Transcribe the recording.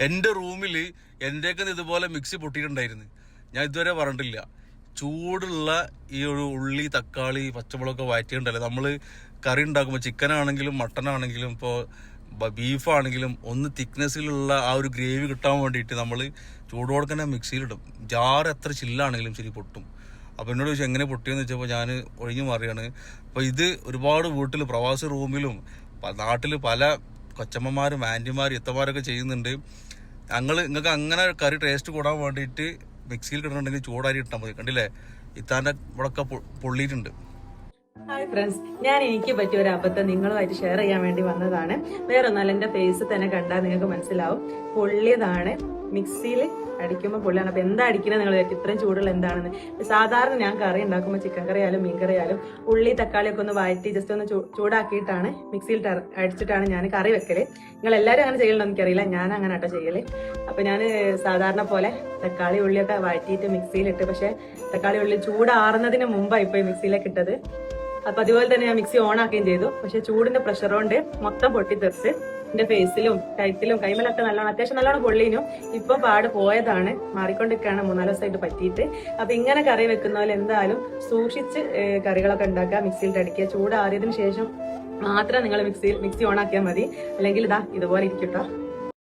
എൻ്റെ റൂമിൽ എൻ്റെയൊക്കെ ഇതുപോലെ മിക്സി പൊട്ടിയിട്ടുണ്ടായിരുന്നു. ഞാൻ ഇതുവരെ പറഞ്ഞിട്ടില്ല. ചൂടുള്ള ഈ ഒരു ഉള്ളി, തക്കാളി, പച്ചമുളകൊക്കെ വഴറ്റിയിട്ടുണ്ടല്ലോ നമ്മൾ കറി ഉണ്ടാക്കുമ്പോൾ, ചിക്കനാണെങ്കിലും മട്ടനാണെങ്കിലും ഇപ്പോൾ ബീഫാണെങ്കിലും ഒന്ന് തിക്നെസ്സിലുള്ള ആ ഒരു ഗ്രേവി കിട്ടാൻ വേണ്ടിയിട്ട് നമ്മൾ ചൂടോടെ തന്നെ മിക്സിയിലിടും. ജാറ് എത്ര ചില്ലാണെങ്കിലും ശരി പൊട്ടും. അപ്പോൾ എന്നോട് ചോദിച്ചാൽ എങ്ങനെ പൊട്ടിയെന്ന് വെച്ചപ്പോൾ ഞാൻ ഒഴിഞ്ഞു മാറിയാണ്. അപ്പോൾ ഇത് ഒരുപാട് വീട്ടിൽ പ്രവാസി റൂമിലും നാട്ടിൽ പല കൊച്ചമ്മമാരും ആൻറ്റിമാരും ഇത്തമാരൊക്കെ ചെയ്യുന്നുണ്ട്. നിങ്ങൾക്ക് അങ്ങനെ കറി ടേസ്റ്റ് കൂടാൻ വേണ്ടിയിട്ട് മിക്സിയിൽ കിടന്നുണ്ടെങ്കിൽ ചൂടാരി ഇട്ടാൽ മതി. കണ്ടില്ലേ, ഇത്താൻ്റെ ഇവിടെയൊക്കെ പൊള്ളിയിട്ടുണ്ട്. ഹായ് ഫ്രണ്ട്സ്, ഞാൻ എനിക്ക് പറ്റിയ ഒരു അബദ്ധം നിങ്ങളുമായിട്ട് ഷെയർ ചെയ്യാൻ വേണ്ടി വന്നതാണ്. വേറെ ഒന്നല്ല, എന്റെ ഫേസ് തന്നെ കണ്ടാൽ നിങ്ങൾക്ക് മനസ്സിലാവും. പൊള്ളിയതാണ്, മിക്സിയിൽ അടിക്കുമ്പോൾ പൊള്ളിയാണ്. അപ്പൊ എന്താ അടിക്കുന്നത് നിങ്ങൾ ഇത്രയും ചൂടുള്ള എന്താണെന്ന്. സാധാരണ ഞാൻ കറി ഉണ്ടാക്കുമ്പോൾ ചിക്കൻ കറി ആയാലും മീൻ കറി ആയാലും ഉള്ളി തക്കാളിയൊക്കെ ഒന്ന് വഴറ്റി ജസ്റ്റ് ഒന്ന് ചൂടാക്കിയിട്ടാണ് മിക്സിയിൽ അടിച്ചിട്ടാണ് ഞാൻ കറി വെക്കല്. നിങ്ങൾ എല്ലാവരും അങ്ങനെ ചെയ്യണമെന്ന് എനിക്കറിയില്ല, ഞാൻ അങ്ങനെ ആട്ടോ ചെയ്യല്. അപ്പൊ ഞാൻ സാധാരണ പോലെ തക്കാളി ഉള്ളിയൊക്കെ വഴറ്റിയിട്ട് മിക്സിയിലിട്ട്, പക്ഷെ തക്കാളി ഉള്ളി ചൂടാറുന്നതിന് മുമ്പാണ് ഇപ്പൊ ഈ മിക്സിയിലേക്ക് ഇട്ടത്. അപ്പൊ അതുപോലെ തന്നെ ഞാൻ മിക്സി ഓൺ ആക്കുകയും ചെയ്തു. പക്ഷെ ചൂടിന്റെ പ്രഷർ കൊണ്ട് മൊത്തം പൊട്ടിത്തെറിച്ച് എന്റെ ഫേസിലും കഴുത്തിലും കൈമലൊക്കെ അത്യാവശ്യം നല്ലോണം പൊള്ളിനും. ഇപ്പൊ പാട് പോയതാണ്, മാറിക്കൊണ്ടിരിക്കുകയാണ് 3-4 ദിവസമായിട്ട് പറ്റിയിട്ട്. അപ്പൊ ഇങ്ങനെ കറി വെക്കുന്ന പോലെ എന്തായാലും സൂക്ഷിച്ച് കറികളൊക്കെ ഉണ്ടാക്കുക, മിക്സിയിൽ അടിക്കുക. ചൂടാറിയതിനു ശേഷം മാത്രം നിങ്ങൾ മിക്സി ഓൺ ആക്കിയാൽ മതി, അല്ലെങ്കിൽ ഇതാ ഇതുപോലെ ഇരിക്കട്ടോ.